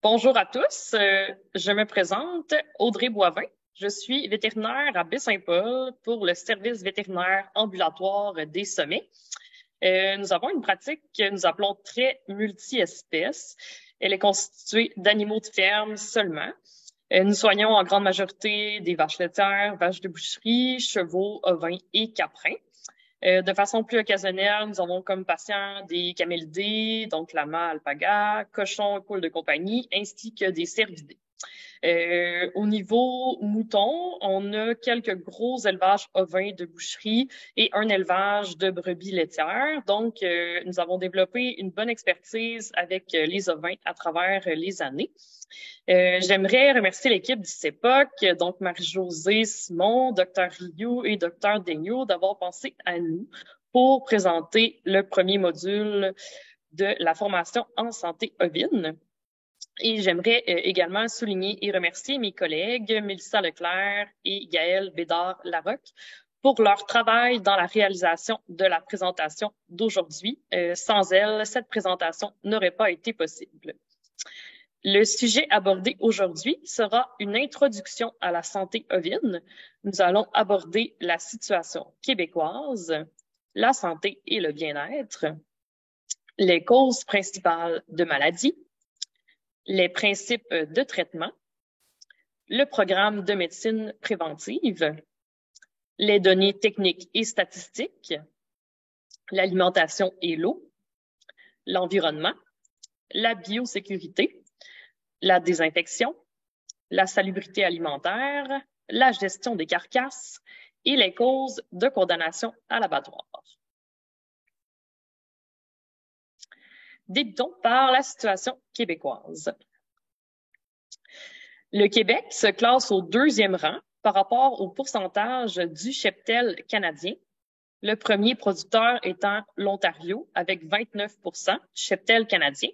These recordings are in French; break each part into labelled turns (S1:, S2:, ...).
S1: Bonjour à tous, je me présente Audrey Boivin. Je suis vétérinaire à Baie-Saint-Paul pour le service vétérinaire ambulatoire des Sommets. Nous avons une pratique que nous appelons très multi-espèces. Elle est constituée d'animaux de ferme seulement. Nous soignons en grande majorité des vaches laitières, vaches de boucherie, chevaux, ovins et caprins. De façon plus occasionnelle, nous avons comme patients des camélidés, donc lama, alpaga, cochons et poules de compagnie, ainsi que des cervidés. Au niveau mouton, on a quelques gros élevages ovins de boucherie et un élevage de brebis laitières. Donc, nous avons développé une bonne expertise avec les ovins à travers les années. J'aimerais remercier l'équipe du CEPOC, donc Marie-Josée Simon, Dr. Rioux et Dr. Daigneault d'avoir pensé à nous pour présenter le premier module de la formation en santé ovine. Et j'aimerais également souligner et remercier mes collègues Mélissa Leclerc et Gaëlle Bédard-Larocque pour leur travail dans la réalisation de la présentation d'aujourd'hui. Sans elles, cette présentation n'aurait pas été possible. Le sujet abordé aujourd'hui sera une introduction à la santé ovine. Nous allons aborder la situation québécoise, la santé et le bien-être, les causes principales de maladies, les principes de traitement, le programme de médecine préventive, les données techniques et statistiques, l'alimentation et l'eau, l'environnement, la biosécurité, la désinfection, la salubrité alimentaire, la gestion des carcasses et les causes de condamnation à l'abattoir. Débutons par la situation québécoise. Le Québec se classe au 2e rang par rapport au pourcentage du cheptel canadien, le premier producteur étant l'Ontario avec 29% cheptel canadien.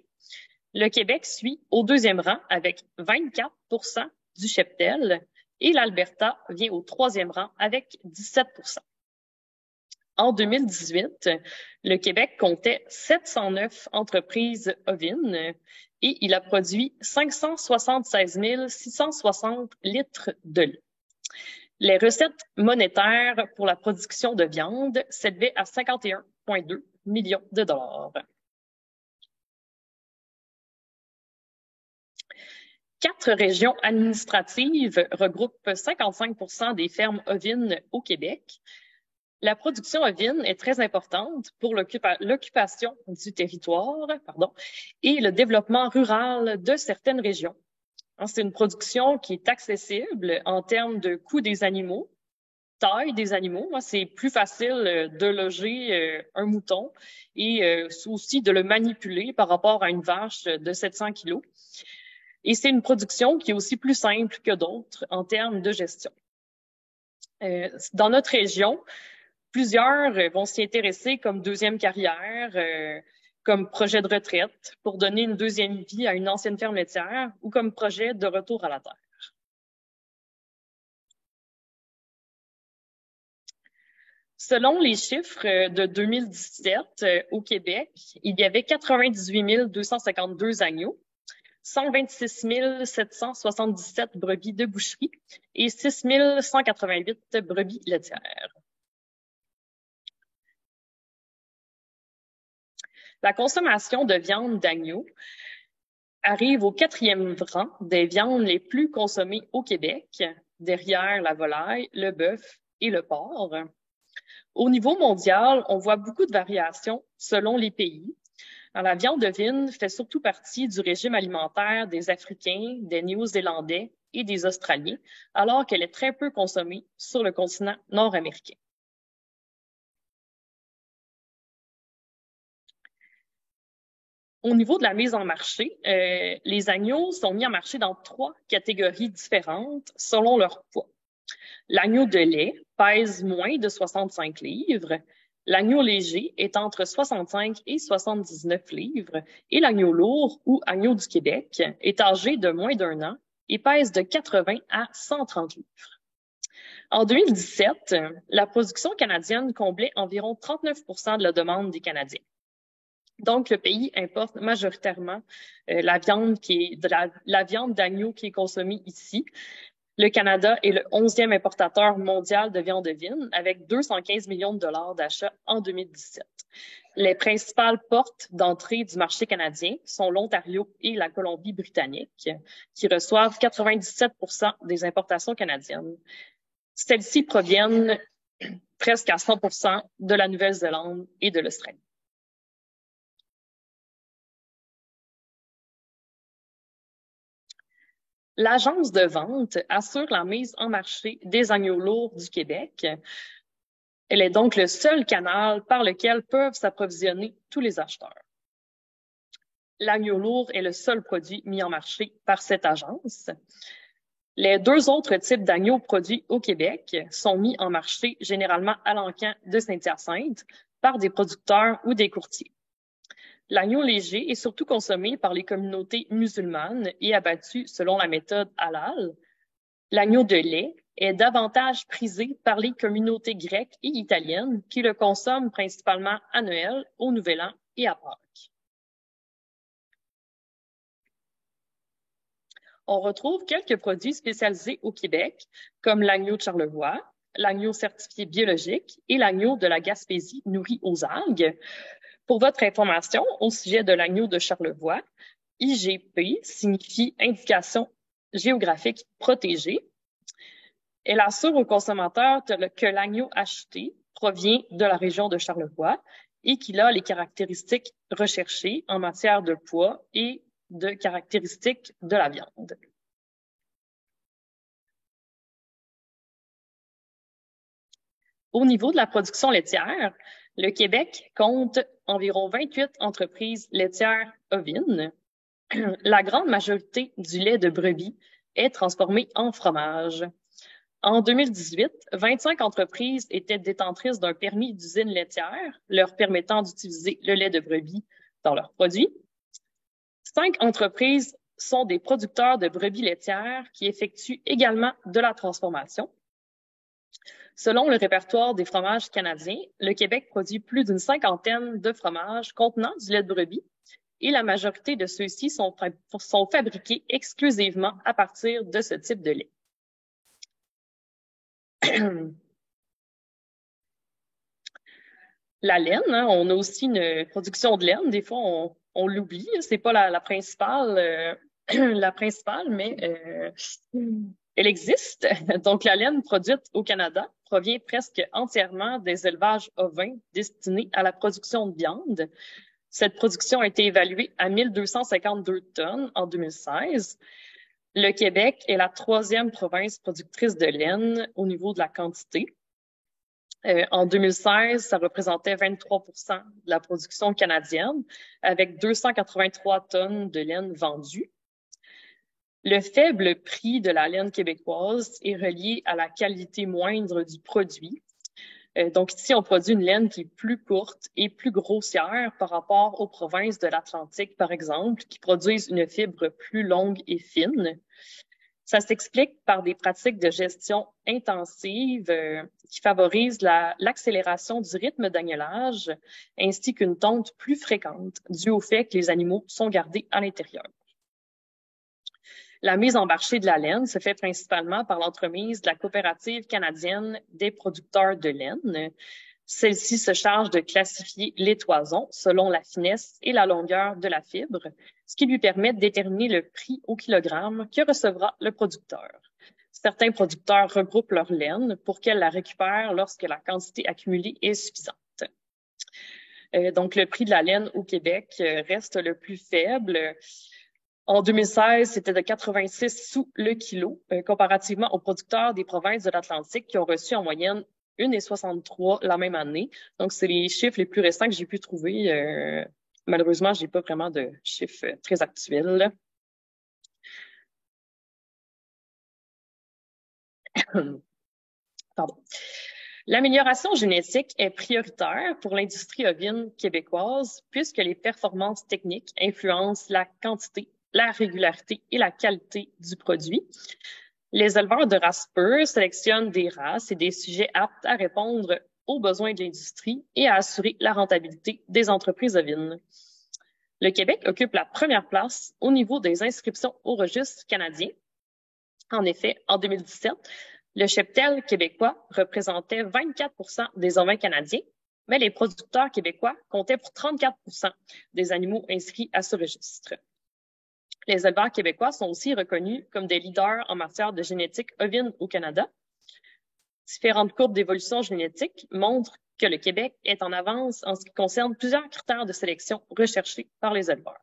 S1: Le Québec suit au 2e rang avec 24% du cheptel et l'Alberta vient au 3e rang avec 17%. En 2018, le Québec comptait 709 entreprises ovines et il a produit 576 660 litres de lait. Les recettes monétaires pour la production de viande s'élevaient à 51,2 millions de dollars. 4 régions administratives regroupent 55% des fermes ovines au Québec. La production ovine est très importante pour l'occupation du territoire et le développement rural de certaines régions. C'est une production qui est accessible en termes de coût des animaux, taille des animaux. C'est plus facile de loger un mouton et aussi de le manipuler par rapport à une vache de 700 kilos. Et c'est une production qui est aussi plus simple que d'autres en termes de gestion. Dans notre région, plusieurs vont s'y intéresser comme deuxième carrière, comme projet de retraite pour donner une deuxième vie à une ancienne ferme laitière ou comme projet de retour à la terre. Selon les chiffres de 2017 au Québec, il y avait 98 252 agneaux, 126 777 brebis de boucherie et 6 188 brebis laitières. La consommation de viande d'agneau arrive au 4e rang des viandes les plus consommées au Québec, derrière la volaille, le bœuf et le porc. Au niveau mondial, on voit beaucoup de variations selon les pays. Alors, la viande ovine fait surtout partie du régime alimentaire des Africains, des Néo-Zélandais et des Australiens, alors qu'elle est très peu consommée sur le continent nord-américain. Au niveau de la mise en marché, les agneaux sont mis en marché dans 3 catégories différentes selon leur poids. L'agneau de lait pèse moins de 65 livres. L'agneau léger est entre 65 et 79 livres et l'agneau lourd ou agneau du Québec est âgé de moins d'1 an et pèse de 80 à 130 livres. En 2017, la production canadienne comblait environ 39% de la demande des Canadiens. Donc, le pays importe majoritairement la viande la viande d'agneau qui est consommée ici. Le Canada est le 11e importateur mondial de viande bovine avec 215 millions de dollars d'achats en 2017. Les principales portes d'entrée du marché canadien sont l'Ontario et la Colombie-Britannique, qui reçoivent 97% des importations canadiennes. Celles-ci proviennent presque à 100% de la Nouvelle-Zélande et de l'Australie. L'agence de vente assure la mise en marché des agneaux lourds du Québec. Elle est donc le seul canal par lequel peuvent s'approvisionner tous les acheteurs. L'agneau lourd est le seul produit mis en marché par cette agence. Les deux autres types d'agneaux produits au Québec sont mis en marché généralement à l'encan de Saint-Hyacinthe par des producteurs ou des courtiers. L'agneau léger est surtout consommé par les communautés musulmanes et abattu selon la méthode halal. L'agneau de lait est davantage prisé par les communautés grecques et italiennes qui le consomment principalement à Noël, au Nouvel An et à Pâques. On retrouve quelques produits spécialisés au Québec, comme l'agneau de Charlevoix, l'agneau certifié biologique et l'agneau de la Gaspésie nourri aux algues. Pour votre information, au sujet de l'agneau de Charlevoix, IGP signifie Indication géographique protégée. Elle assure aux consommateurs que l'agneau acheté provient de la région de Charlevoix et qu'il a les caractéristiques recherchées en matière de poids et de caractéristiques de la viande. Au niveau de la production laitière, le Québec compte environ 28 entreprises laitières ovines. La grande majorité du lait de brebis est transformé en fromage. En 2018, 25 entreprises étaient détentrices d'un permis d'usine laitière, leur permettant d'utiliser le lait de brebis dans leurs produits. 5 entreprises sont des producteurs de brebis laitières qui effectuent également de la transformation. Selon le répertoire des fromages canadiens, le Québec produit plus d'une 50aine de fromages contenant du lait de brebis et la majorité de ceux-ci sont fabriqués exclusivement à partir de ce type de lait. La laine, hein, on a aussi une production de laine. Des fois, on l'oublie, c'est pas la principale, mais elle existe. Donc, la laine produite au Canada provient presque entièrement des élevages ovins destinés à la production de viande. Cette production a été évaluée à 1252 tonnes en 2016. Le Québec est la 3e province productrice de laine au niveau de la quantité. En 2016, ça représentait 23% de la production canadienne, avec 283 tonnes de laine vendues. Le faible prix de la laine québécoise est relié à la qualité moindre du produit. Donc ici, on produit une laine qui est plus courte et plus grossière par rapport aux provinces de l'Atlantique, par exemple, qui produisent une fibre plus longue et fine. Ça s'explique par des pratiques de gestion intensive qui favorisent l'accélération du rythme d'agnelage ainsi qu'une tonte plus fréquente due au fait que les animaux sont gardés à l'intérieur. La mise en marché de la laine se fait principalement par l'entremise de la Coopérative canadienne des producteurs de laine. Celle-ci se charge de classifier les toisons selon la finesse et la longueur de la fibre, ce qui lui permet de déterminer le prix au kilogramme que recevra le producteur. Certains producteurs regroupent leur laine pour qu'elle la récupère lorsque la quantité accumulée est suffisante. Donc, le prix de la laine au Québec reste le plus faible. En 2016, c'était de 86 sous le kilo, comparativement aux producteurs des provinces de l'Atlantique qui ont reçu en moyenne 1,63 la même année. Donc, c'est les chiffres les plus récents que j'ai pu trouver. Malheureusement, j'ai pas vraiment de chiffres très actuels. Pardon. L'amélioration génétique est prioritaire pour l'industrie ovine québécoise puisque les performances techniques influencent la quantité, la régularité et la qualité du produit. Les éleveurs de races pures sélectionnent des races et des sujets aptes à répondre aux besoins de l'industrie et à assurer la rentabilité des entreprises ovines. Le Québec occupe la première place au niveau des inscriptions au registre canadien. En effet, en 2017, le cheptel québécois représentait 24% des ovins canadiens, mais les producteurs québécois comptaient pour 34% des animaux inscrits à ce registre. Les éleveurs québécois sont aussi reconnus comme des leaders en matière de génétique ovine au Canada. Différentes courbes d'évolution génétique montrent que le Québec est en avance en ce qui concerne plusieurs critères de sélection recherchés par les éleveurs.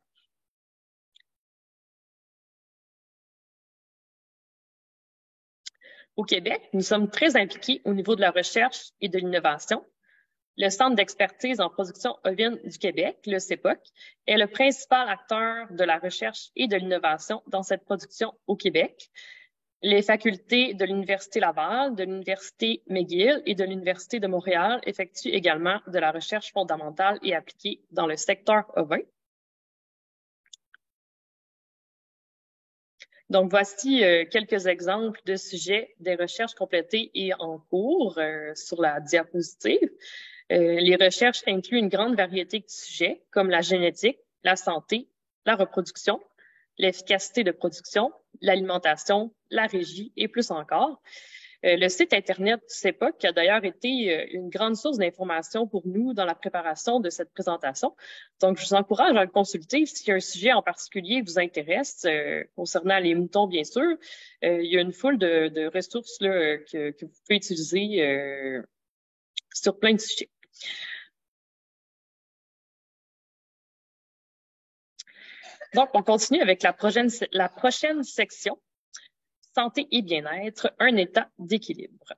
S1: Au Québec, nous sommes très impliqués au niveau de la recherche et de l'innovation. Le Centre d'expertise en production ovine du Québec, le CEPOC, est le principal acteur de la recherche et de l'innovation dans cette production au Québec. Les facultés de l'Université Laval, de l'Université McGill et de l'Université de Montréal effectuent également de la recherche fondamentale et appliquée dans le secteur ovin. Donc, voici quelques exemples de sujets des recherches complétées et en cours sur la diapositive. Les recherches incluent une grande variété de sujets comme la génétique, la santé, la reproduction, l'efficacité de production, l'alimentation, la régie et plus encore. Le site Internet du CEPOC a d'ailleurs été une grande source d'information pour nous dans la préparation de cette présentation. Donc, je vous encourage à le consulter si un sujet en particulier vous intéresse, concernant les moutons, bien sûr. Il y a une foule de ressources là, que vous pouvez utiliser sur plein de sujets. Donc, on continue avec la prochaine section. Santé et bien-être, un état d'équilibre.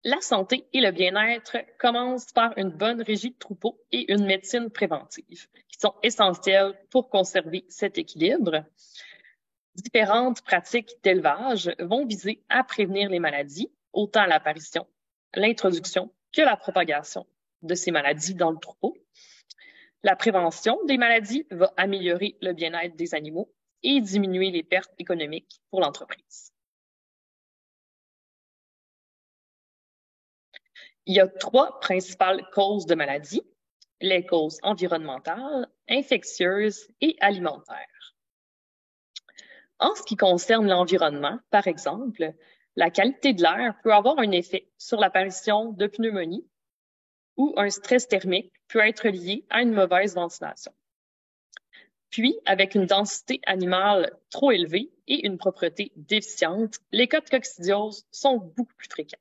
S1: La santé et le bien-être commencent par une bonne régie de troupeau et une médecine préventive, qui sont essentielles pour conserver cet équilibre. Différentes pratiques d'élevage vont viser à prévenir les maladies, autant l'apparition, l'introduction que la propagation de ces maladies dans le troupeau. La prévention des maladies va améliorer le bien-être des animaux et diminuer les pertes économiques pour l'entreprise. Il y a 3 principales causes de maladies, les causes environnementales, infectieuses et alimentaires. En ce qui concerne l'environnement, par exemple, la qualité de l'air peut avoir un effet sur l'apparition de pneumonie ou un stress thermique peut être lié à une mauvaise ventilation. Puis, avec une densité animale trop élevée et une propreté déficiente, les cas de coccidiose sont beaucoup plus fréquents.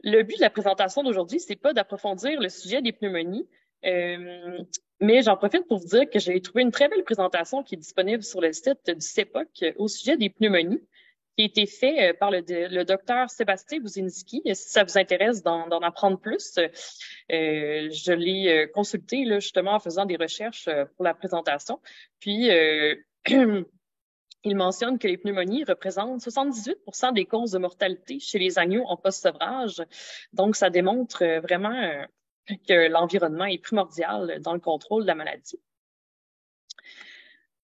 S1: Le but de la présentation d'aujourd'hui, c'est pas d'approfondir le sujet des pneumonies, mais j'en profite pour vous dire que j'ai trouvé une très belle présentation qui est disponible sur le site du CEPOC au sujet des pneumonies, qui a été fait par le docteur Sébastien Buzinski. Si ça vous intéresse d'en apprendre plus, je l'ai consulté là, justement en faisant des recherches pour la présentation. Puis, il mentionne que les pneumonies représentent 78% des causes de mortalité chez les agneaux en post-sevrage. Donc, ça démontre vraiment que l'environnement est primordial dans le contrôle de la maladie.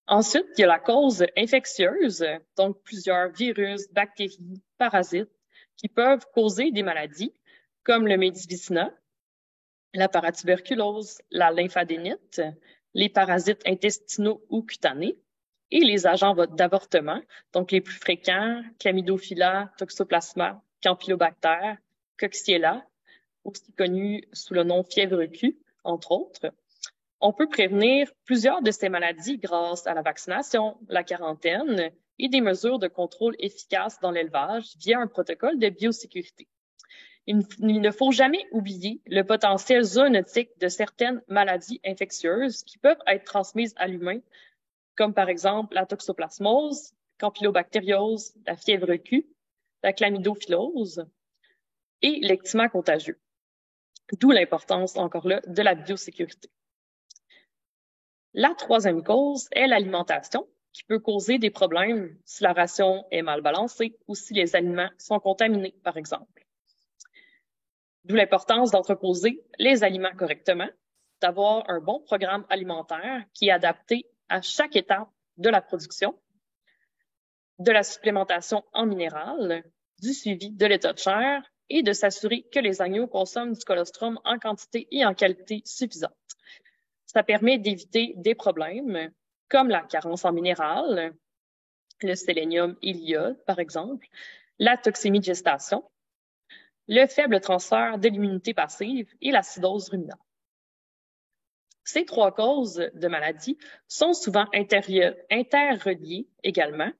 S1: Ensuite, il y a la cause infectieuse, donc plusieurs virus, bactéries, parasites qui peuvent causer des maladies comme le Médivicina, la paratuberculose, la lymphadénite, les parasites intestinaux ou cutanés et les agents d'avortement, donc les plus fréquents, Chlamydophila, Toxoplasma, Campylobacter, Coxiella, aussi connu sous le nom fièvre Q, entre autres. On peut prévenir plusieurs de ces maladies grâce à la vaccination, la quarantaine et des mesures de contrôle efficaces dans l'élevage via un protocole de biosécurité. Il ne faut jamais oublier le potentiel zoonotique de certaines maladies infectieuses qui peuvent être transmises à l'humain, comme par exemple la toxoplasmose, campylobactériose, la fièvre Q, la chlamydophilose et l'ectima contagieux. D'où l'importance, encore là, de la biosécurité. La troisième cause est l'alimentation, qui peut causer des problèmes si la ration est mal balancée ou si les aliments sont contaminés, par exemple. D'où l'importance d'entreposer les aliments correctement, d'avoir un bon programme alimentaire qui est adapté à chaque étape de la production, de la supplémentation en minéral, du suivi de l'état de chair et de s'assurer que les agneaux consomment du colostrum en quantité et en qualité suffisante. Ça permet d'éviter des problèmes comme la carence en minéral, le sélénium et l'iode, par exemple, la toxémie de gestation, le faible transfert de l'immunité passive et l'acidose ruminante. Ces trois causes de maladie sont souvent interreliées également.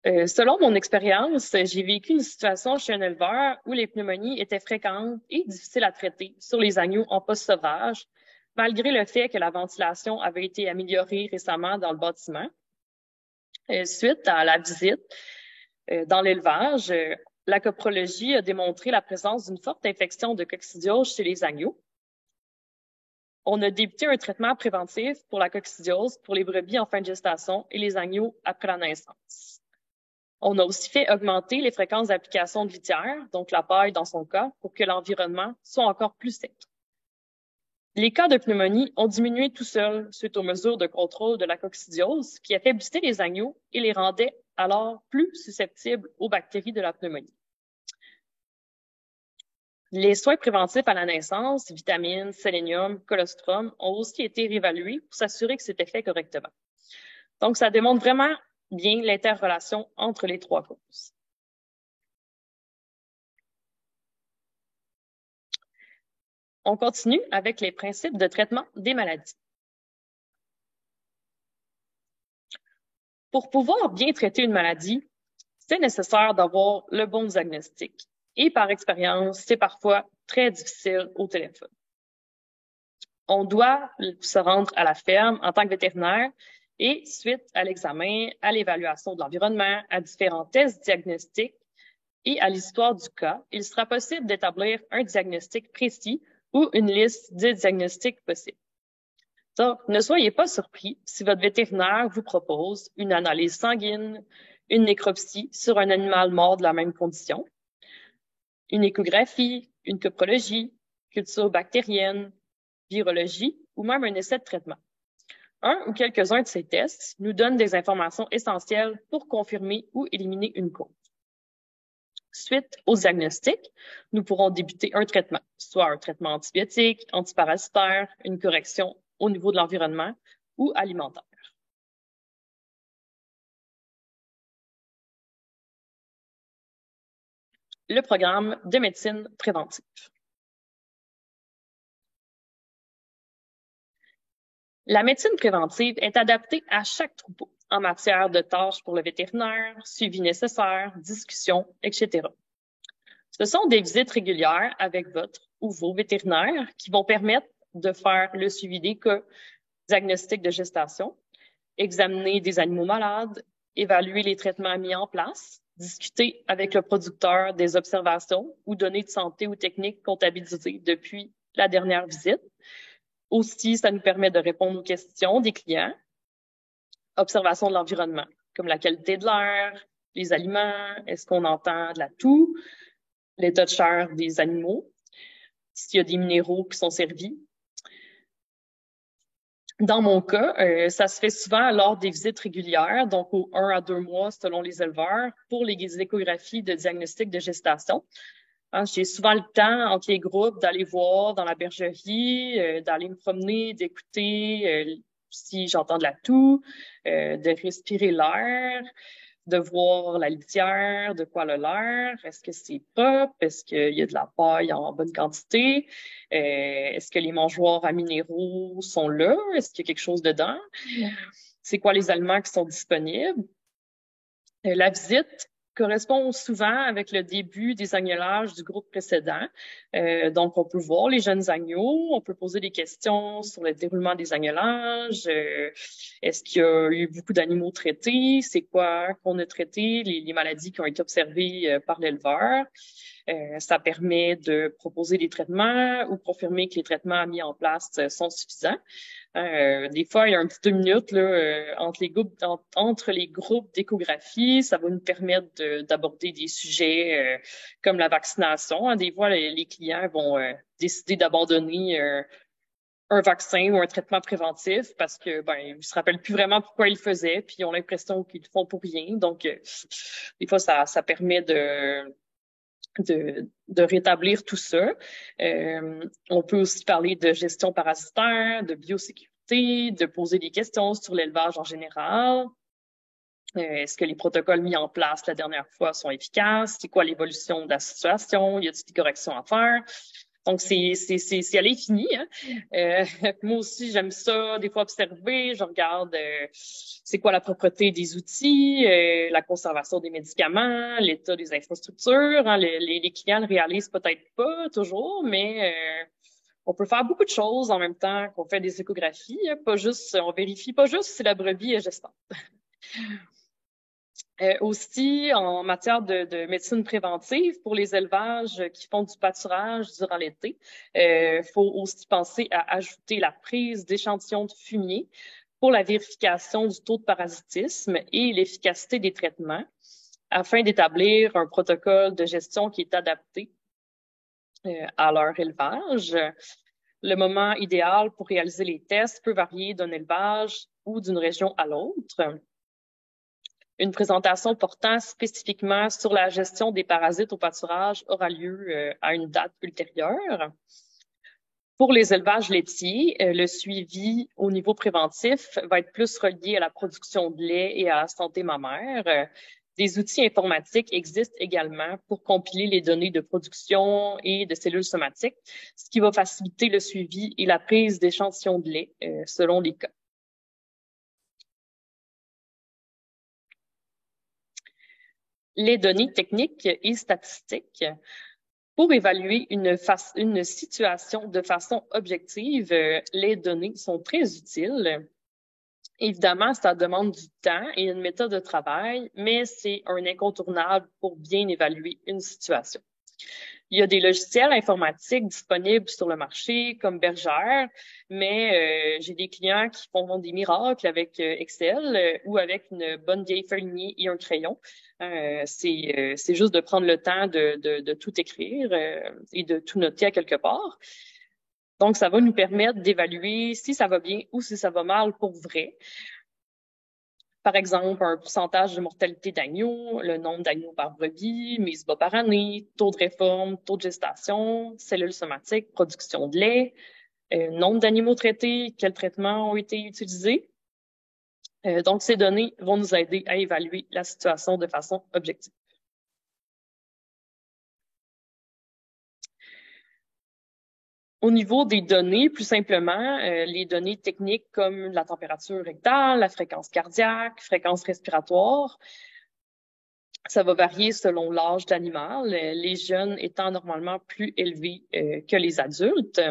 S1: Selon mon expérience, j'ai vécu une situation chez un éleveur où les pneumonies étaient fréquentes et difficiles à traiter sur les agneaux en poste sauvage, malgré le fait que la ventilation avait été améliorée récemment dans le bâtiment. Suite à la visite dans l'élevage, la coprologie a démontré la présence d'une forte infection de coccidiose chez les agneaux. On a débuté un traitement préventif pour la coccidiose pour les brebis en fin de gestation et les agneaux après la naissance. On a aussi fait augmenter les fréquences d'application de litière, donc la paille dans son cas, pour que l'environnement soit encore plus sec. Les cas de pneumonie ont diminué tout seuls suite aux mesures de contrôle de la coccidiose qui affaiblissaient les agneaux et les rendaient alors plus susceptibles aux bactéries de la pneumonie. Les soins préventifs à la naissance, vitamines, sélénium, colostrum, ont aussi été réévalués pour s'assurer que c'était fait correctement. Donc, ça démontre vraiment bien l'interrelation entre les trois causes. On continue avec les principes de traitement des maladies. Pour pouvoir bien traiter une maladie, c'est nécessaire d'avoir le bon diagnostic. Et par expérience, c'est parfois très difficile au téléphone. On doit se rendre à la ferme en tant que vétérinaire et suite à l'examen, à l'évaluation de l'environnement, à différents tests diagnostiques et à l'histoire du cas, il sera possible d'établir un diagnostic précis ou une liste de diagnostics possibles. Donc, ne soyez pas surpris si votre vétérinaire vous propose une analyse sanguine, une nécropsie sur un animal mort de la même condition, une échographie, une coprologie, culture bactérienne, virologie ou même un essai de traitement. Un ou quelques-uns de ces tests nous donnent des informations essentielles pour confirmer ou éliminer une cause. Suite au diagnostic, nous pourrons débuter un traitement, soit un traitement antibiotique, antiparasitaire, une correction au niveau de l'environnement ou alimentaire. Le programme de médecine préventive. La médecine préventive est adaptée à chaque troupeau en matière de tâches pour le vétérinaire, suivi nécessaire, discussion, etc. Ce sont des visites régulières avec votre ou vos vétérinaires qui vont permettre de faire le suivi des cas, diagnostic de gestation, examiner des animaux malades, évaluer les traitements mis en place, discuter avec le producteur des observations ou données de santé ou techniques comptabilisées depuis la dernière visite. Aussi, ça nous permet de répondre aux questions des clients. Observation de l'environnement, comme la qualité de l'air, les aliments, est-ce qu'on entend de la toux, l'état de chair des animaux, s'il y a des minéraux qui sont servis. Dans mon cas, ça se fait souvent lors des visites régulières, donc aux 1 à 2 mois selon les éleveurs, pour les échographies de diagnostic de gestation. J'ai souvent le temps entre les groupes d'aller voir dans la bergerie, d'aller me promener, d'écouter si j'entends de la toux, de respirer l'air, de voir la litière, de quoi elle a l'air, est-ce que c'est propre, est-ce qu'il y a de la paille en bonne quantité, est-ce que les mangeoires à minéraux sont là, est-ce qu'il y a quelque chose dedans, c'est quoi les aliments qui sont disponibles. La visite correspond souvent avec le début des agnelages du groupe précédent. Donc, on peut voir les jeunes agneaux, on peut poser des questions sur le déroulement des agnelages. Est-ce qu'il y a eu beaucoup d'animaux traités? C'est quoi qu'on a traité? Les maladies qui ont été observées par l'éleveur. Ça permet de proposer des traitements ou confirmer que les traitements mis en place sont suffisants. Des fois, il y a un petit 2 minutes là, entre les groupes d'échographie. Ça va nous permettre d'aborder des sujets comme la vaccination. Des fois, les clients vont décider d'abandonner un vaccin ou un traitement préventif parce que ils se rappellent plus vraiment pourquoi ils le faisaient, puis ils ont l'impression qu'ils le font pour rien. Donc, des fois, ça permet de rétablir tout ça. On peut aussi parler de gestion parasitaire, de biosécurité, de poser des questions sur l'élevage en général. Est-ce que les protocoles mis en place la dernière fois sont efficaces? C'est quoi l'évolution de la situation? Y a-t-il des corrections à faire? Donc, c'est à l'infini. Hein? Moi aussi, j'aime ça, des fois, observer. Je regarde c'est quoi la propreté des outils, la conservation des médicaments, l'état des infrastructures. Hein? Les clients le réalisent peut-être pas toujours, mais on peut faire beaucoup de choses en même temps qu'on fait des échographies. Hein? On vérifie pas juste si la brebis est gestante. Aussi, en matière de médecine préventive, pour les élevages qui font du pâturage durant l'été, faut aussi penser à ajouter la prise d'échantillons de fumier pour la vérification du taux de parasitisme et l'efficacité des traitements afin d'établir un protocole de gestion qui est adapté à leur élevage. Le moment idéal pour réaliser les tests peut varier d'un élevage ou d'une région à l'autre. Une présentation portant spécifiquement sur la gestion des parasites au pâturage aura lieu à une date ultérieure. Pour les élevages laitiers, le suivi au niveau préventif va être plus relié à la production de lait et à la santé mammaire. Des outils informatiques existent également pour compiler les données de production et de cellules somatiques, ce qui va faciliter le suivi et la prise d'échantillons de lait selon les cas. Les données techniques et statistiques. Pour évaluer une situation de façon objective, les données sont très utiles. Évidemment, ça demande du temps et une méthode de travail, mais c'est un incontournable pour bien évaluer une situation. Il y a des logiciels informatiques disponibles sur le marché comme Bergère, mais j'ai des clients qui font des miracles avec Excel ou avec une bonne vieille feuille lignée et un crayon. C'est juste de prendre le temps de tout écrire et de tout noter à quelque part. Donc, ça va nous permettre d'évaluer si ça va bien ou si ça va mal pour vrai. Par exemple, un pourcentage de mortalité d'agneaux, le nombre d'agneaux par brebis, mise bas par année, taux de réforme, taux de gestation, cellules somatiques, production de lait, nombre d'animaux traités, quels traitements ont été utilisés. Donc, ces données vont nous aider à évaluer la situation de façon objective. Au niveau des données, plus simplement, les données techniques comme la température rectale, la fréquence cardiaque, fréquence respiratoire, ça va varier selon l'âge de l'animal, les jeunes étant normalement plus élevés que les adultes.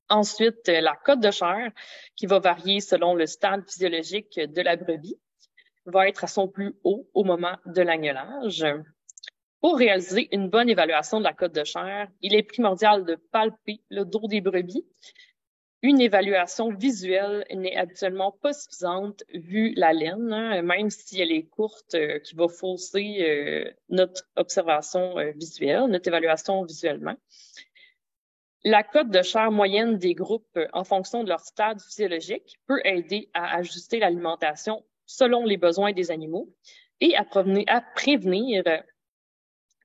S1: Ensuite, la cote de chair, qui va varier selon le stade physiologique de la brebis, va être à son plus haut au moment de l'agnelage. Pour réaliser une bonne évaluation de la cote de chair, il est primordial de palper le dos des brebis. Une évaluation visuelle n'est habituellement pas suffisante vu la laine, hein, même si elle est courte, qui va fausser notre observation visuelle, notre évaluation visuellement. La cote de chair moyenne des groupes en fonction de leur stade physiologique peut aider à ajuster l'alimentation selon les besoins des animaux et à prévenir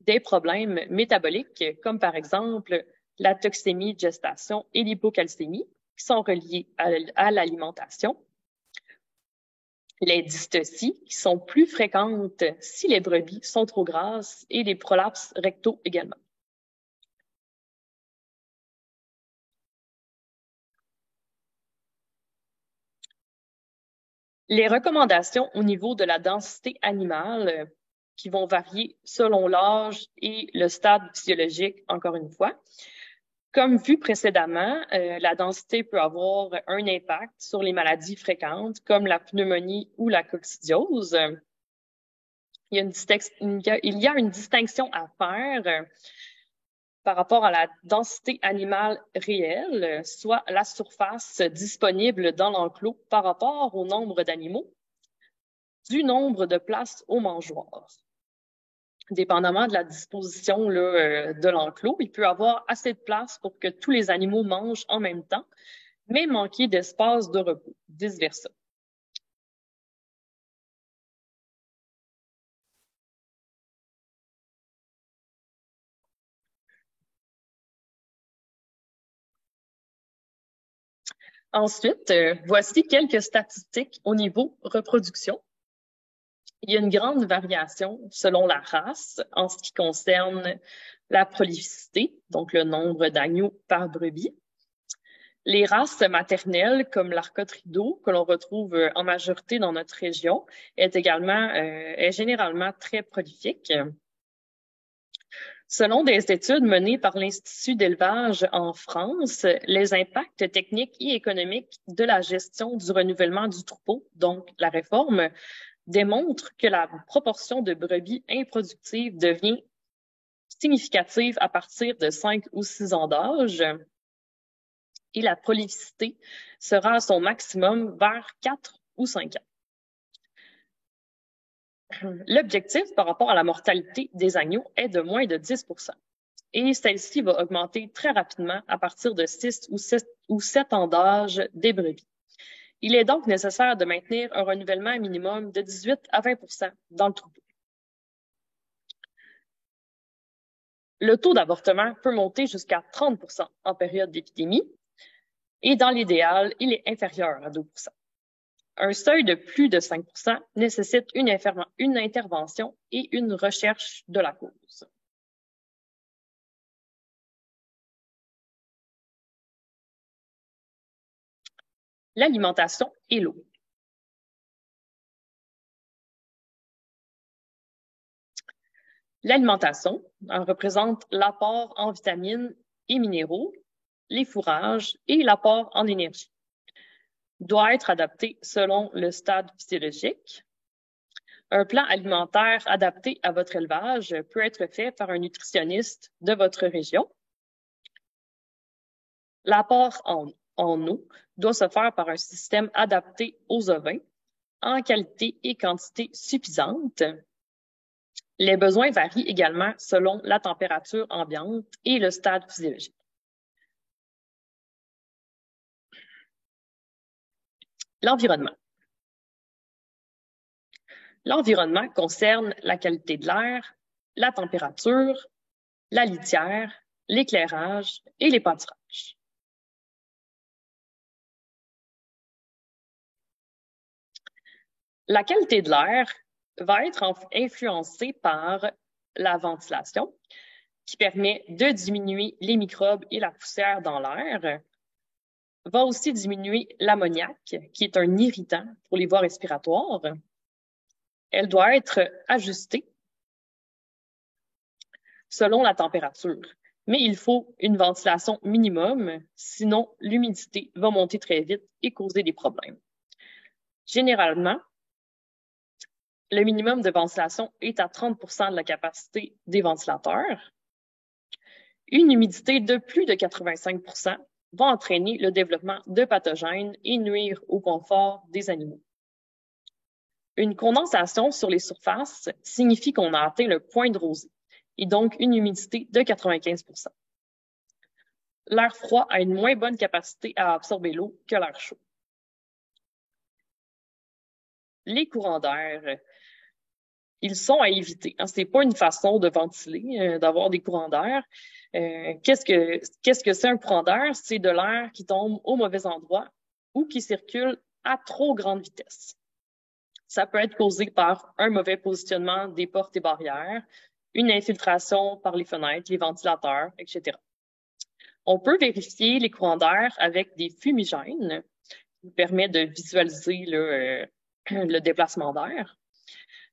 S1: des problèmes métaboliques comme par exemple la toxémie de gestation et l'hypocalcémie qui sont reliés à l'alimentation. Les dystocies qui sont plus fréquentes si les brebis sont trop grasses et les prolapses rectaux également. Les recommandations au niveau de la densité animale qui vont varier selon l'âge et le stade physiologique, encore une fois. Comme vu précédemment, la densité peut avoir un impact sur les maladies fréquentes comme la pneumonie ou la coccidiose. Il y a une distinction à faire par rapport à la densité animale réelle, soit la surface disponible dans l'enclos par rapport au nombre d'animaux, du nombre de places au mangeoir. Dépendamment de la disposition là, de l'enclos, il peut avoir assez de place pour que tous les animaux mangent en même temps, mais manquer d'espace de repos, vice-versa. Ensuite, voici quelques statistiques au niveau reproduction. Il y a une grande variation selon la race en ce qui concerne la prolificité, donc le nombre d'agneaux par brebis. Les races maternelles, comme l'arcotrido, que l'on retrouve en majorité dans notre région, est généralement très prolifique. Selon des études menées par l'Institut d'élevage en France, les impacts techniques et économiques de la gestion du renouvellement du troupeau, donc la réforme, démontrent que la proportion de brebis improductives devient significative à partir de 5 ou 6 ans d'âge et la prolificité sera à son maximum vers 4 ou 5 ans. L'objectif par rapport à la mortalité des agneaux est de moins de 10 et celle-ci va augmenter très rapidement à partir de 6 ou 7 ans d'âge des brebis. Il est donc nécessaire de maintenir un renouvellement minimum de 18 à 20 dans le troupeau. Le taux d'avortement peut monter jusqu'à 30 en période d'épidémie et dans l'idéal, il est inférieur à 2 Un seuil de plus de 5 nécessite une intervention et une recherche de la cause. L'alimentation et l'eau. L'alimentation représente l'apport en vitamines et minéraux, les fourrages et l'apport en énergie. Doit être adapté selon le stade physiologique. Un plan alimentaire adapté à votre élevage peut être fait par un nutritionniste de votre région. L'apport en eau doit se faire par un système adapté aux ovins en qualité et quantité suffisante. Les besoins varient également selon la température ambiante et le stade physiologique. L'environnement. L'environnement concerne la qualité de l'air, la température, la litière, l'éclairage et les pâturages. La qualité de l'air va être influencée par la ventilation, qui permet de diminuer les microbes et la poussière dans l'air, va aussi diminuer l'ammoniac, qui est un irritant pour les voies respiratoires. Elle doit être ajustée selon la température, mais il faut une ventilation minimum, sinon l'humidité va monter très vite et causer des problèmes. Généralement, le minimum de ventilation est à 30 de la capacité des ventilateurs. Une humidité de plus de 85 va entraîner le développement de pathogènes et nuire au confort des animaux. Une condensation sur les surfaces signifie qu'on a atteint le point de rosée et donc une humidité de 95 L'air froid a une moins bonne capacité à absorber l'eau que l'air chaud. Les courants d'air, ils sont à éviter. Ce n'est pas une façon de ventiler, d'avoir des courants d'air. Qu'est-ce que c'est un courant d'air? C'est de l'air qui tombe au mauvais endroit ou qui circule à trop grande vitesse. Ça peut être causé par un mauvais positionnement des portes et barrières, une infiltration par les fenêtres, les ventilateurs, etc. On peut vérifier les courants d'air avec des fumigènes qui permet de visualiser le déplacement d'air.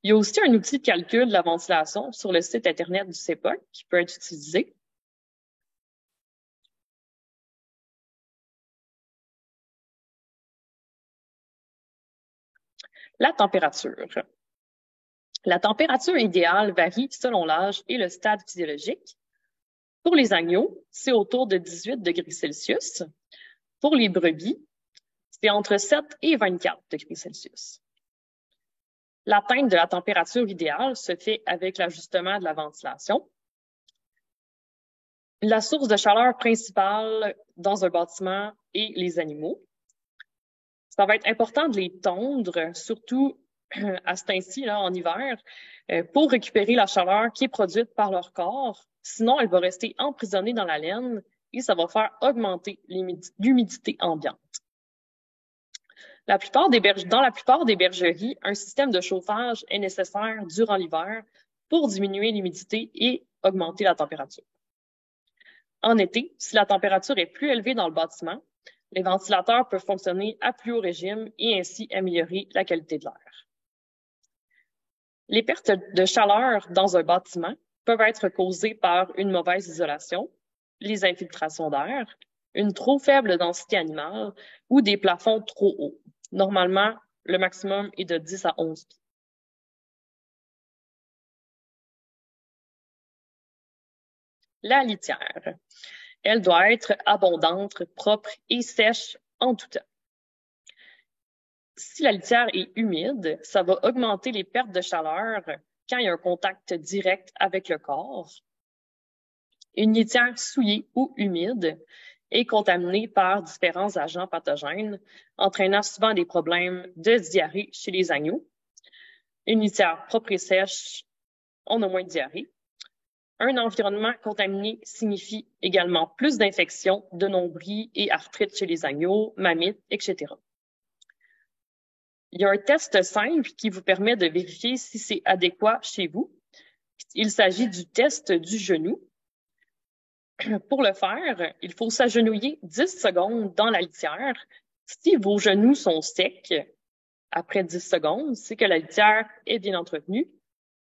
S1: Il y a aussi un outil de calcul de la ventilation sur le site Internet du CEPOC qui peut être utilisé. La température. La température idéale varie selon l'âge et le stade physiologique. Pour les agneaux, c'est autour de 18 degrés Celsius. Pour les brebis, c'est entre 7 et 24 degrés Celsius. L'atteinte de la température idéale se fait avec l'ajustement de la ventilation. La source de chaleur principale dans un bâtiment est les animaux. Ça va être important de les tondre, surtout à ce temps-ci, là, en hiver, pour récupérer la chaleur qui est produite par leur corps. Sinon, elle va rester emprisonnée dans la laine et ça va faire augmenter l'humidité ambiante. Dans la plupart des bergeries, un système de chauffage est nécessaire durant l'hiver pour diminuer l'humidité et augmenter la température. En été, si la température est plus élevée dans le bâtiment, les ventilateurs peuvent fonctionner à plus haut régime et ainsi améliorer la qualité de l'air. Les pertes de chaleur dans un bâtiment peuvent être causées par une mauvaise isolation, les infiltrations d'air, une trop faible densité animale ou des plafonds trop hauts. Normalement, le maximum est de 10 à 11 pieds. La litière. Elle doit être abondante, propre et sèche en tout temps. Si la litière est humide, ça va augmenter les pertes de chaleur quand il y a un contact direct avec le corps. Une litière souillée ou humide est contaminée par différents agents pathogènes, entraînant souvent des problèmes de diarrhée chez les agneaux. Une litière propre et sèche, on a moins de diarrhée. Un environnement contaminé signifie également plus d'infections, de nombrils et arthrite chez les agneaux, mammifères, etc. Il y a un test simple qui vous permet de vérifier si c'est adéquat chez vous. Il s'agit du test du genou. Pour le faire, il faut s'agenouiller 10 secondes dans la litière. Si vos genoux sont secs après 10 secondes, c'est que la litière est bien entretenue.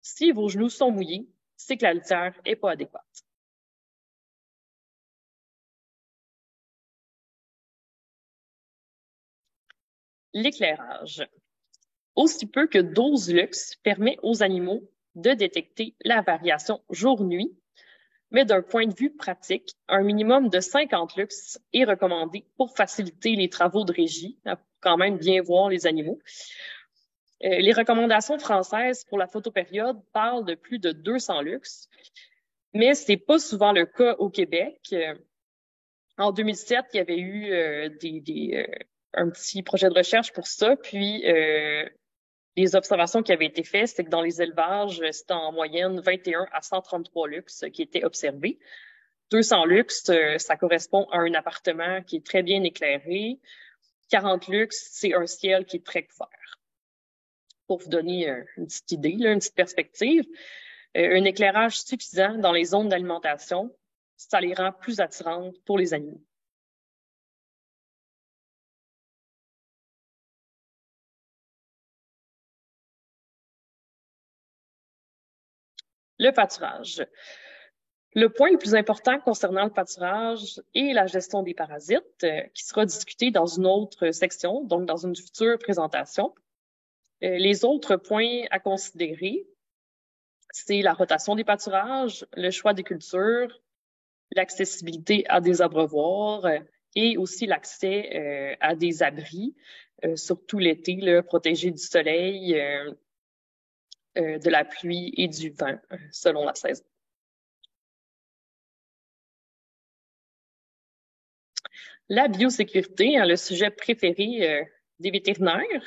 S1: Si vos genoux sont mouillés, c'est que la litière n'est pas adéquate. L'éclairage. Aussi peu que 12 lux permet aux animaux de détecter la variation jour-nuit, mais d'un point de vue pratique, un minimum de 50 lux est recommandé pour faciliter les travaux de régie, pour quand même bien voir les animaux. Les recommandations françaises pour la photopériode parlent de plus de 200 lux, mais ce n'est pas souvent le cas au Québec. En 2007, il y avait eu un petit projet de recherche pour ça, puis les observations qui avaient été faites, c'est que dans les élevages, c'était en moyenne 21 à 133 lux qui étaient observés. 200 lux, ça correspond à un appartement qui est très bien éclairé. 40 lux, c'est un ciel qui est très couvert. Pour vous donner une petite idée, là, une petite perspective, un éclairage suffisant dans les zones d'alimentation, ça les rend plus attirantes pour les animaux. Le pâturage. Le point le plus important concernant le pâturage est la gestion des parasites, qui sera discuté dans une autre section, donc dans une future présentation. Les autres points à considérer, c'est la rotation des pâturages, le choix des cultures, l'accessibilité à des abreuvoirs et aussi l'accès à des abris, surtout l'été, protégés du soleil, de la pluie et du vent, selon la saison. La biosécurité, le sujet préféré des vétérinaires.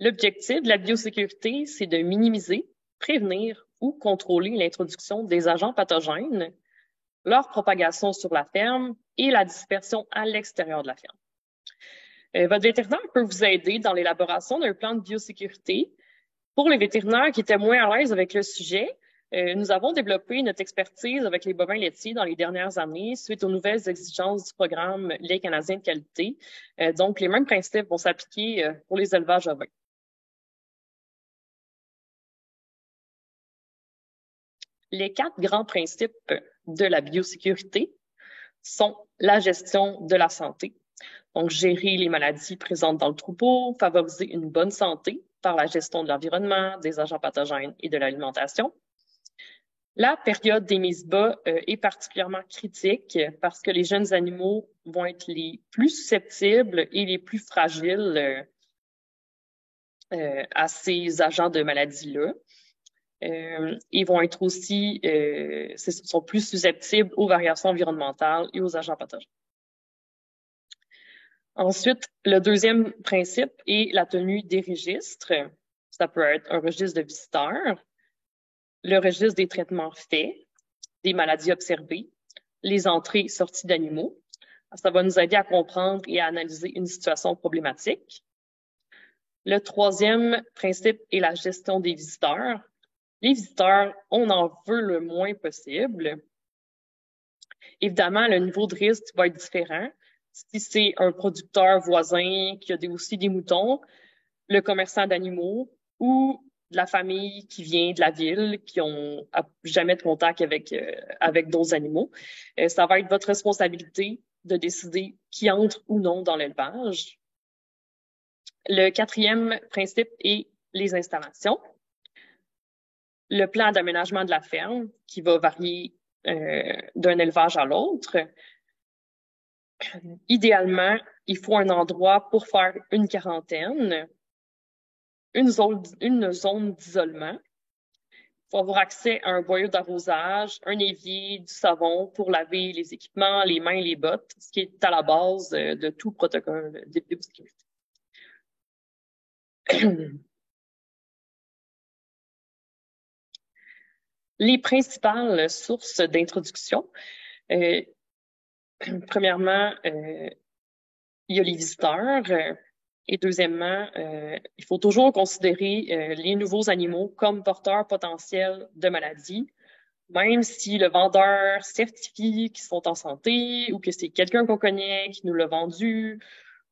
S1: L'objectif de la biosécurité, c'est de minimiser, prévenir ou contrôler l'introduction des agents pathogènes, leur propagation sur la ferme et la dispersion à l'extérieur de la ferme. Votre vétérinaire peut vous aider dans l'élaboration d'un plan de biosécurité. Pour les vétérinaires qui étaient moins à l'aise avec le sujet, nous avons développé notre expertise avec les bovins laitiers dans les dernières années suite aux nouvelles exigences du programme Lait canadien de qualité. Donc, les mêmes principes vont s'appliquer pour les élevages ovins. Les 4 grands principes de la biosécurité sont la gestion de la santé. Donc, gérer les maladies présentes dans le troupeau, favoriser une bonne santé par la gestion de l'environnement, des agents pathogènes et de l'alimentation. La période des mises bas est particulièrement critique parce que les jeunes animaux vont être les plus susceptibles et les plus fragiles à ces agents de maladie-là. Ils vont être aussi, sont plus susceptibles aux variations environnementales et aux agents pathogènes. Ensuite, le deuxième principe est la tenue des registres. Ça peut être un registre de visiteurs, le registre des traitements faits, des maladies observées, les entrées et sorties d'animaux. Ça va nous aider à comprendre et à analyser une situation problématique. Le troisième principe est la gestion des visiteurs. Les visiteurs, on en veut le moins possible. Évidemment, le niveau de risque va être différent. Si c'est un producteur voisin qui a aussi des moutons, le commerçant d'animaux ou de la famille qui vient de la ville, qui ont jamais de contact avec d'autres animaux, ça va être votre responsabilité de décider qui entre ou non dans l'élevage. Le quatrième principe est les installations. Le plan d'aménagement de la ferme, qui va varier d'un élevage à l'autre. Idéalement, il faut un endroit pour faire une quarantaine, une zone d'isolement. Il faut avoir accès à un boyau d'arrosage, un évier, du savon pour laver les équipements, les mains, les bottes, ce qui est à la base de tout protocole de biosécurité. Les principales sources d'introduction. Premièrement, il y a les visiteurs. Et deuxièmement, il faut toujours considérer les nouveaux animaux comme porteurs potentiels de maladies, même si le vendeur certifie qu'ils sont en santé ou que c'est quelqu'un qu'on connaît qui nous l'a vendu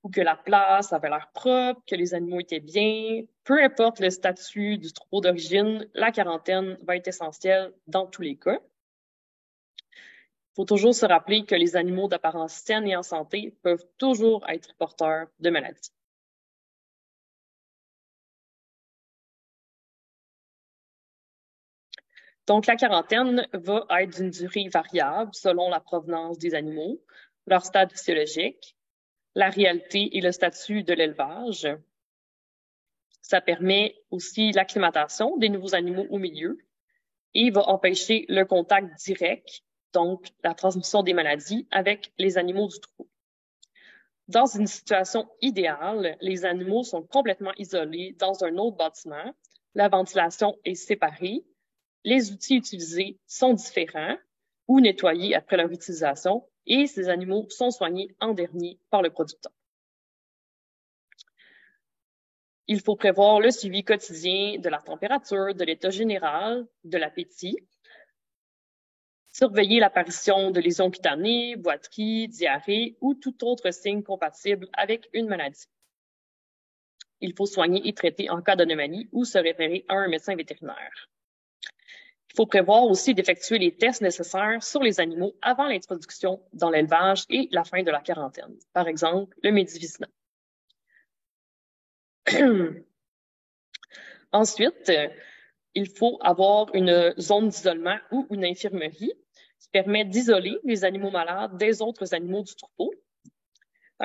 S1: ou que la place avait l'air propre, que les animaux étaient bien. Peu importe le statut du troupeau d'origine, la quarantaine va être essentielle dans tous les cas. Il faut toujours se rappeler que les animaux d'apparence saine et en santé peuvent toujours être porteurs de maladies. Donc, la quarantaine va être d'une durée variable selon la provenance des animaux, leur stade physiologique, la réalité et le statut de l'élevage. Ça permet aussi l'acclimatation des nouveaux animaux au milieu et va empêcher le contact direct, donc la transmission des maladies avec les animaux du troupeau. Dans une situation idéale, les animaux sont complètement isolés dans un autre bâtiment, la ventilation est séparée, les outils utilisés sont différents ou nettoyés après leur utilisation et ces animaux sont soignés en dernier par le producteur. Il faut prévoir le suivi quotidien de la température, de l'état général, de l'appétit, surveiller l'apparition de lésions cutanées, boiteries, diarrhée ou tout autre signe compatible avec une maladie. Il faut soigner et traiter en cas d'anomalie ou se référer à un médecin vétérinaire. Il faut prévoir aussi d'effectuer les tests nécessaires sur les animaux avant l'introduction dans l'élevage et la fin de la quarantaine. Par exemple, le Medivicina. Ensuite, il faut avoir une zone d'isolement ou une infirmerie qui permet d'isoler les animaux malades des autres animaux du troupeau.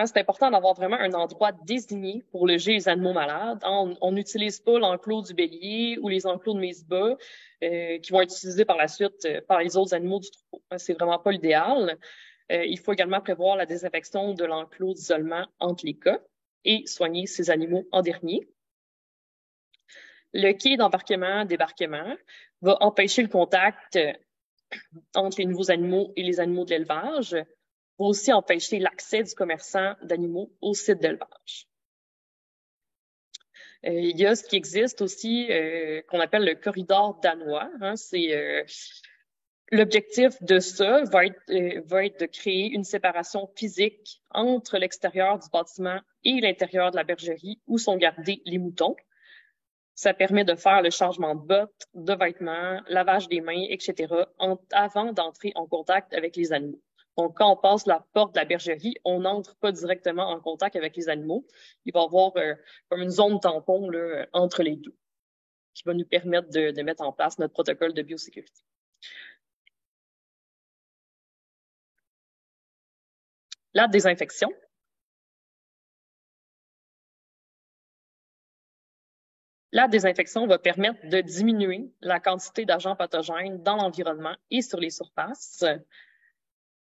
S1: C'est important d'avoir vraiment un endroit désigné pour loger les animaux malades. On n'utilise pas l'enclos du bélier ou les enclos de mise bas qui vont être utilisés par la suite par les autres animaux du troupeau. C'est vraiment pas l'idéal. Il faut également prévoir la désinfection de l'enclos d'isolement entre les cas et soigner ces animaux en dernier. Le quai d'embarquement-débarquement va empêcher le contact entre les nouveaux animaux et les animaux de l'élevage, va aussi empêcher l'accès du commerçant d'animaux au site d'élevage. Il y a ce qui existe aussi qu'on appelle le corridor danois. L'objectif de ça va être de créer une séparation physique entre l'extérieur du bâtiment et l'intérieur de la bergerie où sont gardés les moutons. Ça permet de faire le changement de bottes, de vêtements, lavage des mains, etc. avant d'entrer en contact avec les animaux. Donc, quand on passe la porte de la bergerie, on n'entre pas directement en contact avec les animaux. Il va y avoir comme une zone tampon là, entre les deux qui va nous permettre de mettre en place notre protocole de biosécurité. La désinfection. La désinfection va permettre de diminuer la quantité d'agents pathogènes dans l'environnement et sur les surfaces.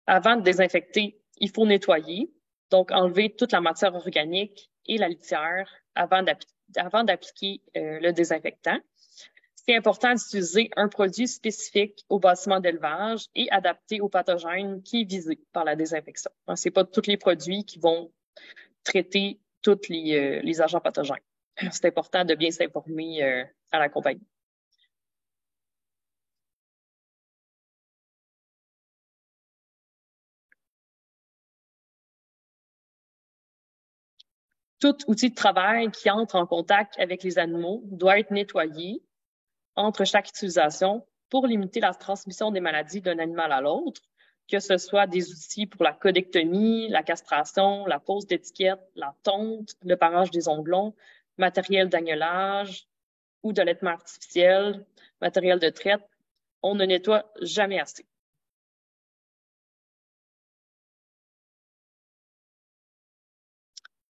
S1: Avant de désinfecter, il faut nettoyer, donc enlever toute la matière organique et la litière avant d'appliquer le désinfectant. C'est important d'utiliser un produit spécifique au bâtiment d'élevage et adapté au pathogène qui est visé par la désinfection. Ce n'est pas tous les produits qui vont traiter tous les agents pathogènes. C'est important de bien s'informer à la compagnie. Tout outil de travail qui entre en contact avec les animaux doit être nettoyé entre chaque utilisation pour limiter la transmission des maladies d'un animal à l'autre, que ce soit des outils pour la codectomie, la castration, la pose d'étiquettes, la tonte, le parage des onglons, matériel d'agnelage ou de l'allaitement artificiel, matériel de traite. On ne nettoie jamais assez.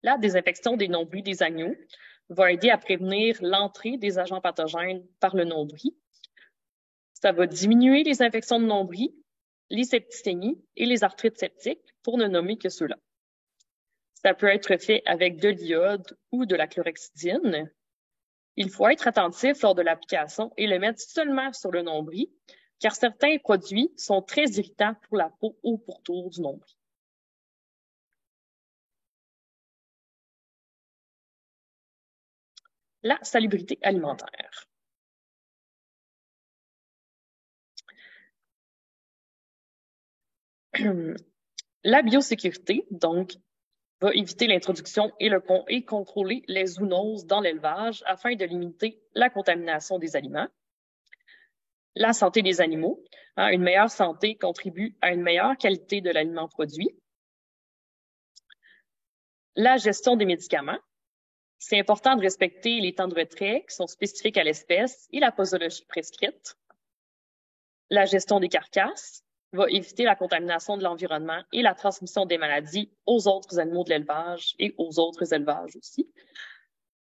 S1: La désinfection des nombrils des agneaux va aider à prévenir l'entrée des agents pathogènes par le nombril. Ça va diminuer les infections de nombril, les septicémies et les arthrites septiques, pour ne nommer que ceux-là. Ça peut être fait avec de l'iode ou de la chlorhexidine. Il faut être attentif lors de l'application et le mettre seulement sur le nombril, car certains produits sont très irritants pour la peau ou pourtour du nombril. La salubrité alimentaire. La biosécurité, donc, va éviter l'introduction et contrôler les zoonoses dans l'élevage afin de limiter la contamination des aliments. La santé des animaux. Une meilleure santé contribue à une meilleure qualité de l'aliment produit. La gestion des médicaments. C'est important de respecter les temps de retrait qui sont spécifiques à l'espèce et la posologie prescrite. La gestion des carcasses va éviter la contamination de l'environnement et la transmission des maladies aux autres animaux de l'élevage et aux autres élevages aussi.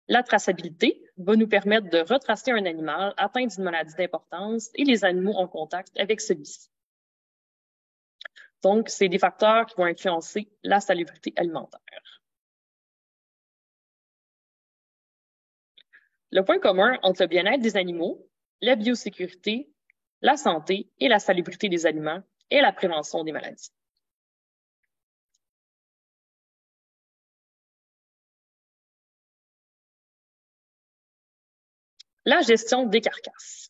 S1: La traçabilité va nous permettre de retracer un animal atteint d'une maladie d'importance et les animaux en contact avec celui-ci. Donc, c'est des facteurs qui vont influencer la salubrité alimentaire. Le point commun entre le bien-être des animaux, la biosécurité, la santé et la salubrité des aliments est la prévention des maladies. La gestion des carcasses.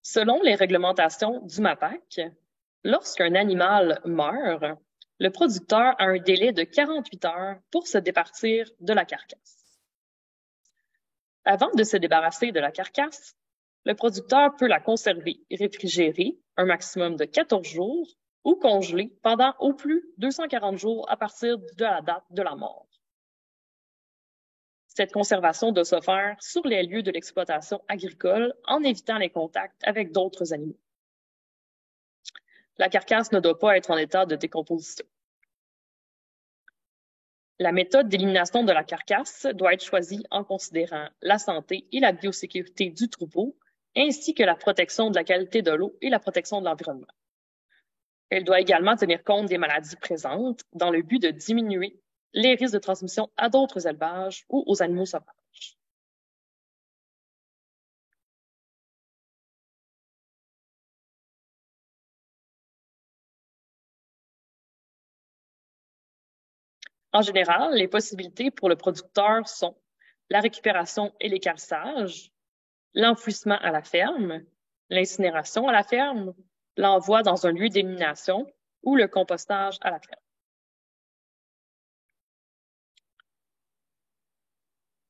S1: Selon les réglementations du MAPAC, lorsqu'un animal meurt, le producteur a un délai de 48 heures pour se départir de la carcasse. Avant de se débarrasser de la carcasse, le producteur peut la conserver réfrigérée un maximum de 14 jours ou congelée pendant au plus 240 jours à partir de la date de la mort. Cette conservation doit se faire sur les lieux de l'exploitation agricole en évitant les contacts avec d'autres animaux. La carcasse ne doit pas être en état de décomposition. La méthode d'élimination de la carcasse doit être choisie en considérant la santé et la biosécurité du troupeau, ainsi que la protection de la qualité de l'eau et la protection de l'environnement. Elle doit également tenir compte des maladies présentes dans le but de diminuer les risques de transmission à d'autres élevages ou aux animaux sauvages. En général, les possibilités pour le producteur sont la récupération et l'écarissage, l'enfouissement à la ferme, l'incinération à la ferme, l'envoi dans un lieu d'élimination ou le compostage à la ferme.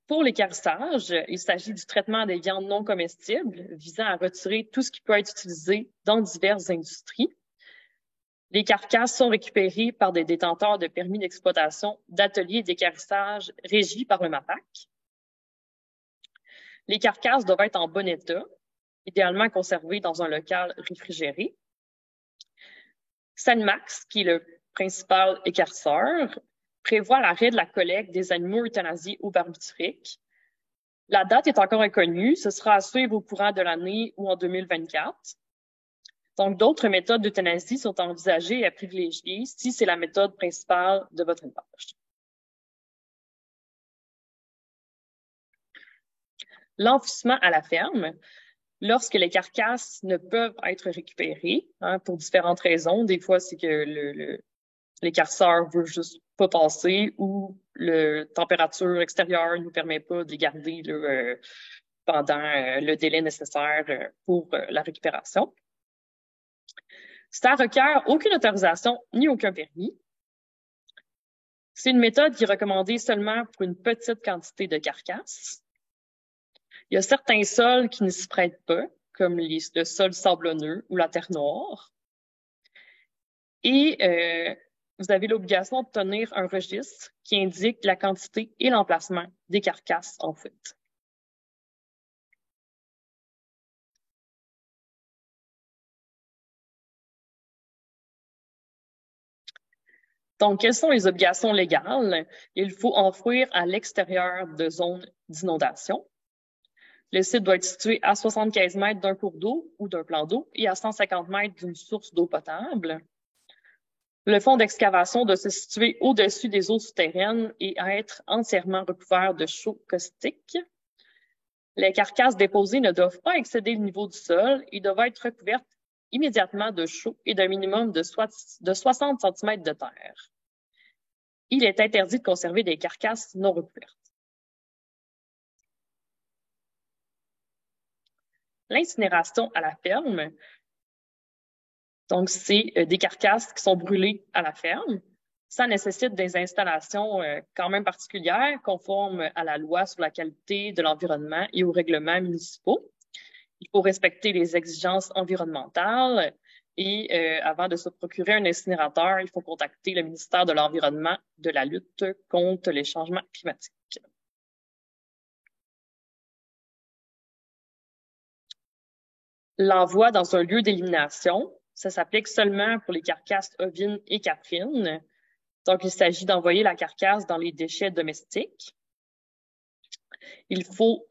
S1: Pour l'écarissage, il s'agit du traitement des viandes non comestibles visant à retirer tout ce qui peut être utilisé dans diverses industries. Les carcasses sont récupérées par des détenteurs de permis d'exploitation d'ateliers d'écarissage régis par le MAPAC. Les carcasses doivent être en bon état, idéalement conservées dans un local réfrigéré. SANMAX, qui est le principal écarceur, prévoit l'arrêt de la collecte des animaux euthanasiés ou barbituriques. La date est encore inconnue, ce sera à suivre au courant de l'année ou en 2024. Donc, d'autres méthodes d'euthanasie sont envisagées et à privilégier si c'est la méthode principale de votre élevage. L'enfouissement à la ferme, lorsque les carcasses ne peuvent être récupérées pour différentes raisons. Des fois, c'est que l'écarceur veut juste pas passer ou la température extérieure ne nous permet pas de les garder pendant le délai nécessaire pour la récupération. Ça requiert aucune autorisation ni aucun permis. C'est une méthode qui est recommandée seulement pour une petite quantité de carcasses. Il y a certains sols qui ne s'y prêtent pas, comme le sol sablonneux ou la terre noire. Et vous avez l'obligation d'obtenir un registre qui indique la quantité et l'emplacement des carcasses en fuite. Donc, quelles sont les obligations légales? Il faut enfouir à l'extérieur de zones d'inondation. Le site doit être situé à 75 mètres d'un cours d'eau ou d'un plan d'eau et à 150 mètres d'une source d'eau potable. Le fond d'excavation doit se situer au-dessus des eaux souterraines et être entièrement recouvert de chaux caustiques. Les carcasses déposées ne doivent pas excéder le niveau du sol et doivent être recouvertes immédiatement de chaux et d'un minimum de 60 cm de terre. Il est interdit de conserver des carcasses non recouvertes. L'incinération à la ferme, donc c'est des carcasses qui sont brûlées à la ferme. Ça nécessite des installations quand même particulières, conformes à la loi sur la qualité de l'environnement et aux règlements municipaux. Il faut respecter les exigences environnementales et avant de se procurer un incinérateur, il faut contacter le ministère de l'Environnement de la lutte contre les changements climatiques. L'envoi dans un lieu d'élimination, ça s'applique seulement pour les carcasses ovines et caprines. Donc, il s'agit d'envoyer la carcasse dans les déchets domestiques. Il faut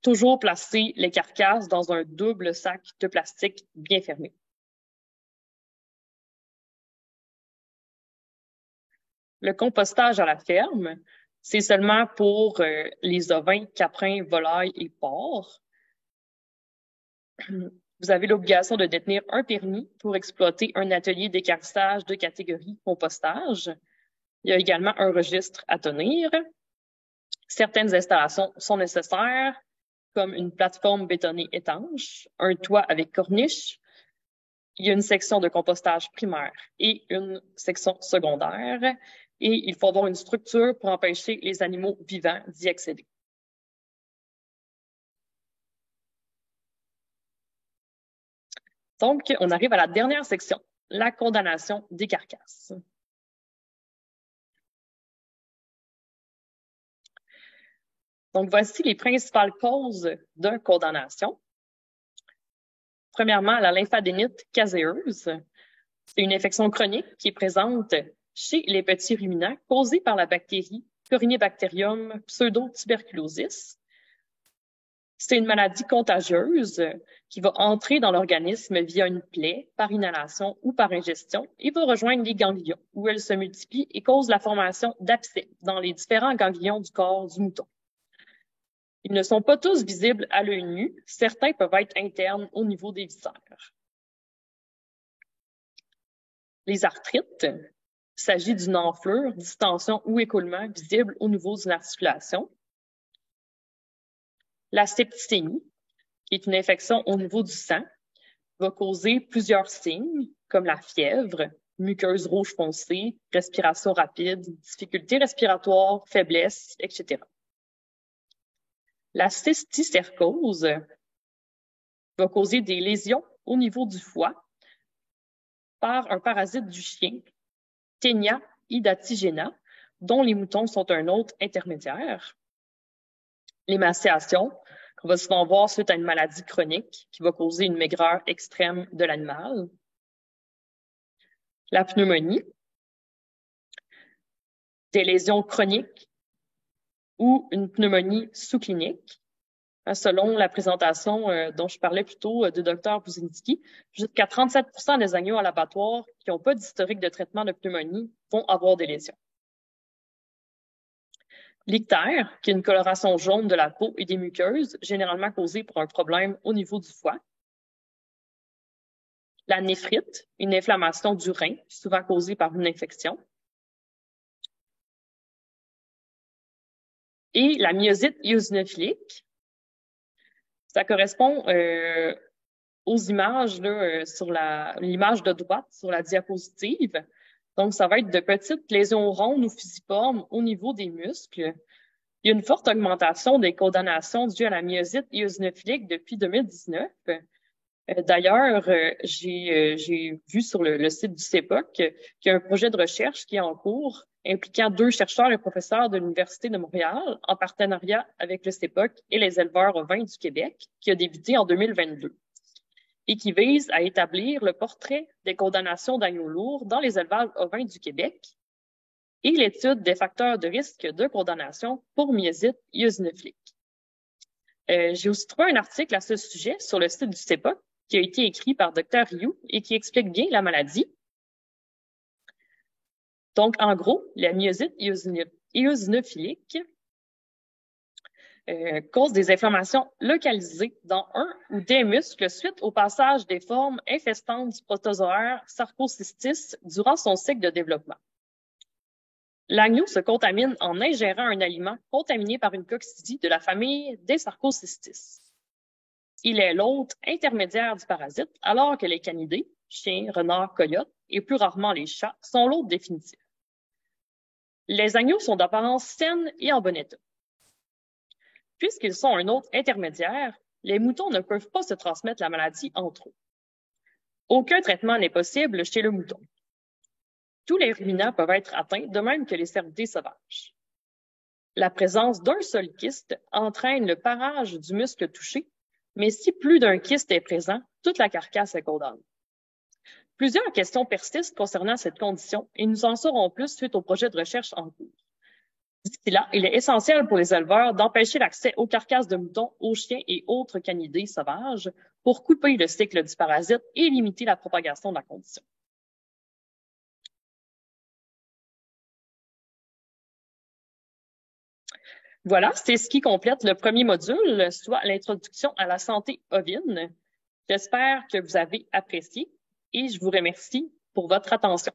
S1: toujours placer les carcasses dans un double sac de plastique bien fermé. Le compostage à la ferme, c'est seulement pour les ovins, caprins, volailles et porcs. Vous avez l'obligation de détenir un permis pour exploiter un atelier d'écarissage de catégorie compostage. Il y a également un registre à tenir. Certaines installations sont nécessaires, comme une plateforme bétonnée étanche, un toit avec corniche. Il y a une section de compostage primaire et une section secondaire. Et il faut avoir une structure pour empêcher les animaux vivants d'y accéder. Donc, on arrive à la dernière section, la condamnation des carcasses. Donc, voici les principales causes de condamnation. Premièrement, la lymphadénite caséeuse. C'est une infection chronique qui est présente chez les petits ruminants causée par la bactérie Corynebacterium pseudotuberculosis. C'est une maladie contagieuse qui va entrer dans l'organisme via une plaie, par inhalation ou par ingestion et va rejoindre les ganglions où elle se multiplie et cause la formation d'abcès dans les différents ganglions du corps du mouton. Ils ne sont pas tous visibles à l'œil nu. Certains peuvent être internes au niveau des viscères. Les arthrites, il s'agit d'une enflure, distension ou écoulement visible au niveau d'une articulation. La septicémie, qui est une infection au niveau du sang, va causer plusieurs signes, comme la fièvre, muqueuse rouge foncée, respiration rapide, difficultés respiratoires, faiblesse, etc. La cysticercose va causer des lésions au niveau du foie par un parasite du chien, Taenia hidatigena, dont les moutons sont un autre intermédiaire. L'émaciation, qu'on va souvent voir suite à une maladie chronique qui va causer une maigreur extrême de l'animal. La pneumonie, des lésions chroniques ou une pneumonie sous-clinique. Selon la présentation dont je parlais plus tôt du Dr Buzynski, jusqu'à 37% des agneaux à l'abattoir qui n'ont pas d'historique de traitement de pneumonie vont avoir des lésions. L'ictère, qui est une coloration jaune de la peau et des muqueuses, généralement causée par un problème au niveau du foie. La néphrite, une inflammation du rein, souvent causée par une infection. Et la myosite eosinophilique, ça correspond aux images là, sur l'image de droite sur la diapositive. Donc, ça va être de petites lésions rondes ou fusiformes au niveau des muscles. Il y a une forte augmentation des condamnations dues à la myosite eosinophilique depuis 2019. D'ailleurs, j'ai vu sur le site du CEPOC qu'il y a un projet de recherche qui est en cours impliquant 2 chercheurs et professeurs de l'Université de Montréal en partenariat avec le CEPOC et les éleveurs ovins du Québec, qui a débuté en 2022 et qui vise à établir le portrait des condamnations d'agneaux lourds dans les élevages ovins du Québec et l'étude des facteurs de risque de condamnation pour myosite eosinophilique. J'ai aussi trouvé un article à ce sujet sur le site du CEPOC qui a été écrit par Dr Rioux et qui explique bien la maladie. Donc, en gros, la myosite eosinophilique cause des inflammations localisées dans un ou des muscles suite au passage des formes infestantes du protozoaire Sarcocystis durant son cycle de développement. L'agneau se contamine en ingérant un aliment contaminé par une coccidie de la famille des Sarcocystis. Il est l'hôte intermédiaire du parasite, alors que les canidés, chiens, renards, coyotes, et plus rarement les chats, sont l'hôte définitif. Les agneaux sont d'apparence saine et en bon état. Puisqu'ils sont un hôte intermédiaire, les moutons ne peuvent pas se transmettre la maladie entre eux. Aucun traitement n'est possible chez le mouton. Tous les ruminants peuvent être atteints, de même que les cervidés sauvages. La présence d'un seul kyste entraîne le parage du muscle touché, mais si plus d'un kyste est présent, toute la carcasse est condamnée. Plusieurs questions persistent concernant cette condition et nous en saurons plus suite au projet de recherche en cours. D'ici là, il est essentiel pour les éleveurs d'empêcher l'accès aux carcasses de moutons, aux chiens et autres canidés sauvages pour couper le cycle du parasite et limiter la propagation de la condition. Voilà, c'est ce qui complète le premier module, soit l'introduction à la santé ovine. J'espère que vous avez apprécié et je vous remercie pour votre attention.